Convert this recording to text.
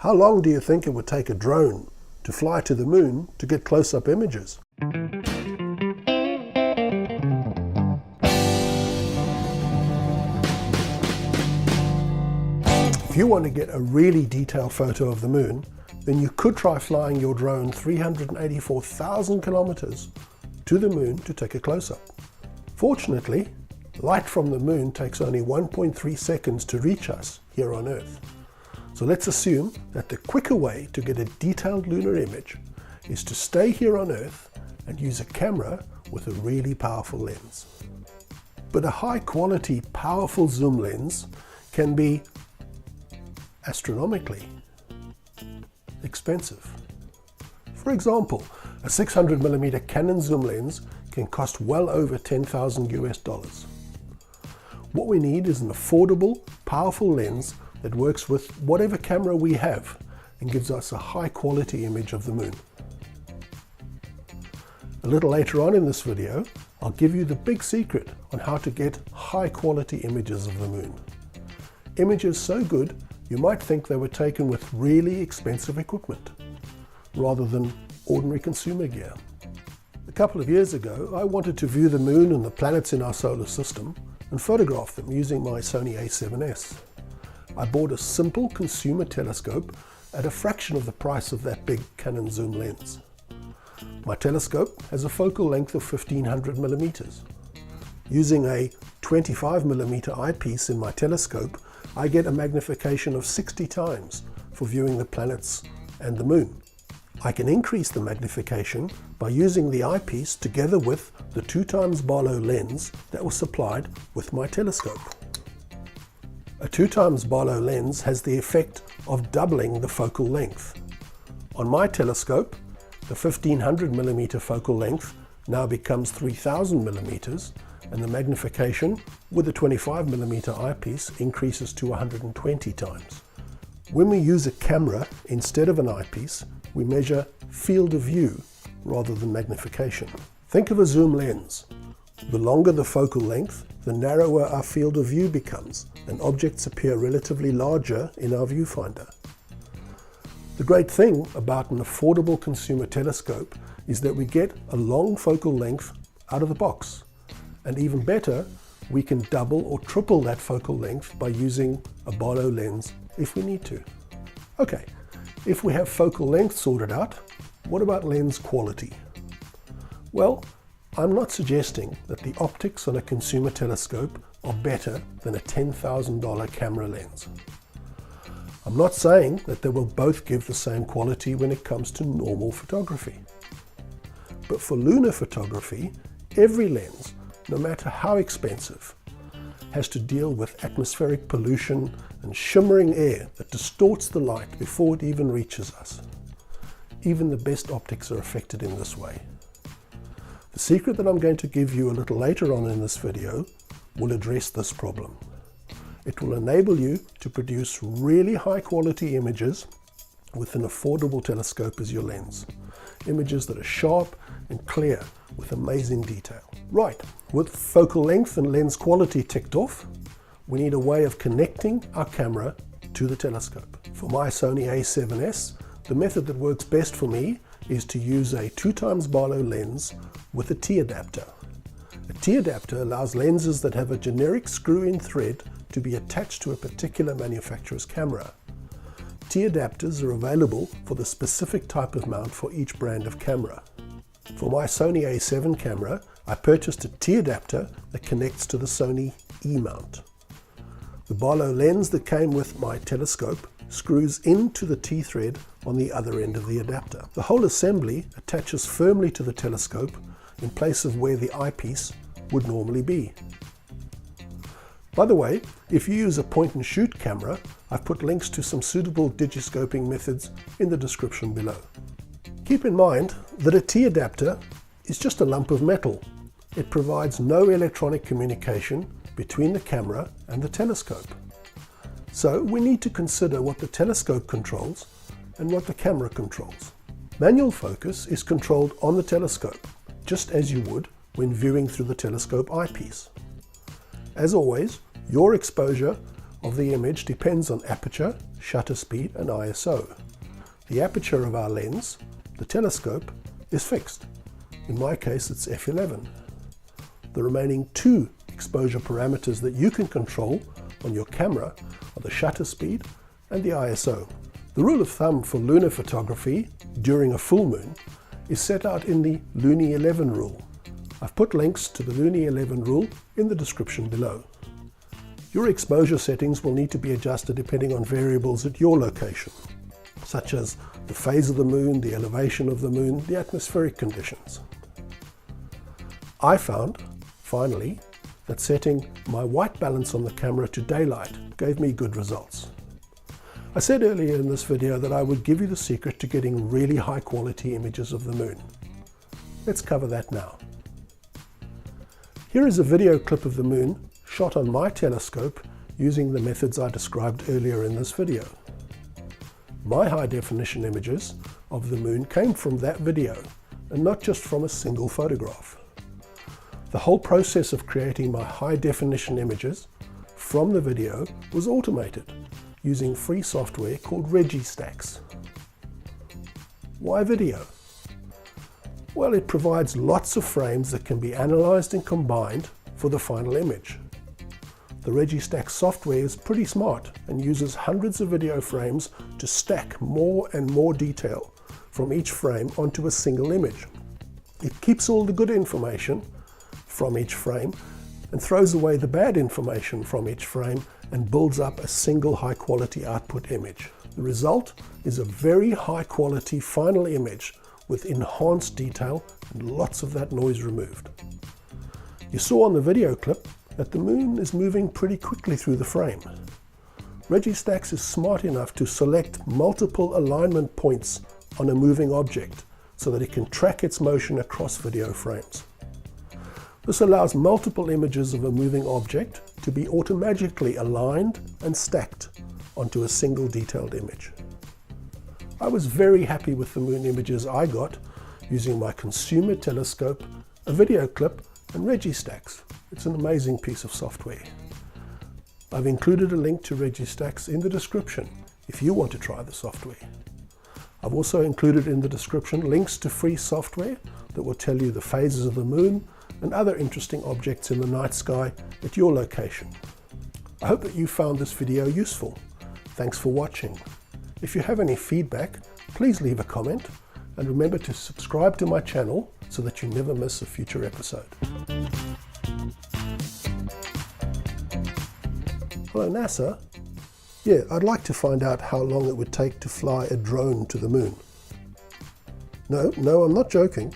How long do you think it would take a drone to fly to the moon to get close-up images? If you want to get a really detailed photo of the moon, then you could try flying your drone 384,000 kilometers to the moon to take a close-up. Fortunately, light from the moon takes only 1.3 seconds to reach us here on Earth. So let's assume that the quicker way to get a detailed lunar image is to stay here on Earth and use a camera with a really powerful lens. But a high quality, powerful zoom lens can be astronomically expensive. For example, a 600mm Canon zoom lens can cost well over $10,000 US. What we need is an affordable, powerful lens that works with whatever camera we have and gives us a high quality image of the moon. A little later on in this video, I'll give you the big secret on how to get high quality images of the moon. Images so good you might think they were taken with really expensive equipment rather than ordinary consumer gear. A couple of years ago, I wanted to view the moon and the planets in our solar system and photograph them using my Sony A7S. I bought a simple consumer telescope at a fraction of the price of that big Canon zoom lens. My telescope has a focal length of 1500mm. Using a 25mm eyepiece in my telescope, I get a magnification of 60 times for viewing the planets and the moon. I can increase the magnification by using the eyepiece together with the 2x Barlow lens that was supplied with my telescope. A 2x Barlow lens has the effect of doubling the focal length. On my telescope, the 1500mm focal length now becomes 3000mm, and the magnification with the 25mm eyepiece increases to 120 times. When we use a camera instead of an eyepiece, we measure field of view rather than magnification. Think of a zoom lens. The longer the focal length, the narrower our field of view becomes, and objects appear relatively larger in our viewfinder. The great thing about an affordable consumer telescope is that we get a long focal length out of the box. And even better, we can double or triple that focal length by using a Barlow lens if we need to. Okay, if we have focal length sorted out, what about lens quality? Well, I'm not suggesting that the optics on a consumer telescope are better than a $10,000 camera lens. I'm not saying that they will both give the same quality when it comes to normal photography. But for lunar photography, every lens, no matter how expensive, has to deal with atmospheric pollution and shimmering air that distorts the light before it even reaches us. Even the best optics are affected in this way. The secret that I'm going to give you a little later on in this video will address this problem. It will enable you to produce really high quality images with an affordable telescope as your lens. Images that are sharp and clear with amazing detail. Right, with focal length and lens quality ticked off, we need a way of connecting our camera to the telescope. For my Sony A7S, the method that works best for me is to use a 2x Barlow lens with a T-adapter. A T-adapter allows lenses that have a generic screw-in thread to be attached to a particular manufacturer's camera. T-adapters are available for the specific type of mount for each brand of camera. For my Sony A7 camera, I purchased a T-adapter that connects to the Sony E mount. The Barlow lens that came with my telescope screws into the T-thread on the other end of the adapter. The whole assembly attaches firmly to the telescope in place of where the eyepiece would normally be. By the way, if you use a point-and-shoot camera, I've put links to some suitable digiscoping methods in the description below. Keep in mind that a T-adapter is just a lump of metal. It provides no electronic communication between the camera and the telescope. So we need to consider what the telescope controls and what the camera controls. Manual focus is controlled on the telescope, just as you would when viewing through the telescope eyepiece. As always, your exposure of the image depends on aperture, shutter speed and ISO. The aperture of our lens, the telescope, is fixed. In my case it's f11. The remaining two exposure parameters that you can control on your camera are the shutter speed and the ISO. The rule of thumb for lunar photography during a full moon is set out in the Lunar 11 rule. I've put links to the Lunar 11 rule in the description below. Your exposure settings will need to be adjusted depending on variables at your location, such as the phase of the moon, the elevation of the moon, the atmospheric conditions. I found, finally, that setting my white balance on the camera to daylight gave me good results. I said earlier in this video that I would give you the secret to getting really high quality images of the moon. Let's cover that now. Here is a video clip of the moon shot on my telescope using the methods I described earlier in this video. My high definition images of the moon came from that video and not just from a single photograph. The whole process of creating my high definition images from the video was automated using free software called Registax. Why video? Well, it provides lots of frames that can be analyzed and combined for the final image. The Registax software is pretty smart and uses hundreds of video frames to stack more and more detail from each frame onto a single image. It keeps all the good information from each frame and throws away the bad information from each frame and builds up a single high quality output image. The result is a very high quality final image with enhanced detail and lots of that noise removed. You saw on the video clip that the moon is moving pretty quickly through the frame. Registax is smart enough to select multiple alignment points on a moving object so that it can track its motion across video frames. This allows multiple images of a moving object to be automatically aligned and stacked onto a single detailed image. I was very happy with the moon images I got using my consumer telescope, a video clip and Registax. It's an amazing piece of software. I've included a link to Registax in the description if you want to try the software. I've also included in the description links to free software that will tell you the phases of the moon and other interesting objects in the night sky at your location. I hope that you found this video useful. Thanks for watching. If you have any feedback, please leave a comment and remember to subscribe to my channel so that you never miss a future episode. Hello NASA. Yeah, I'd like to find out how long it would take to fly a drone to the moon. No, I'm not joking.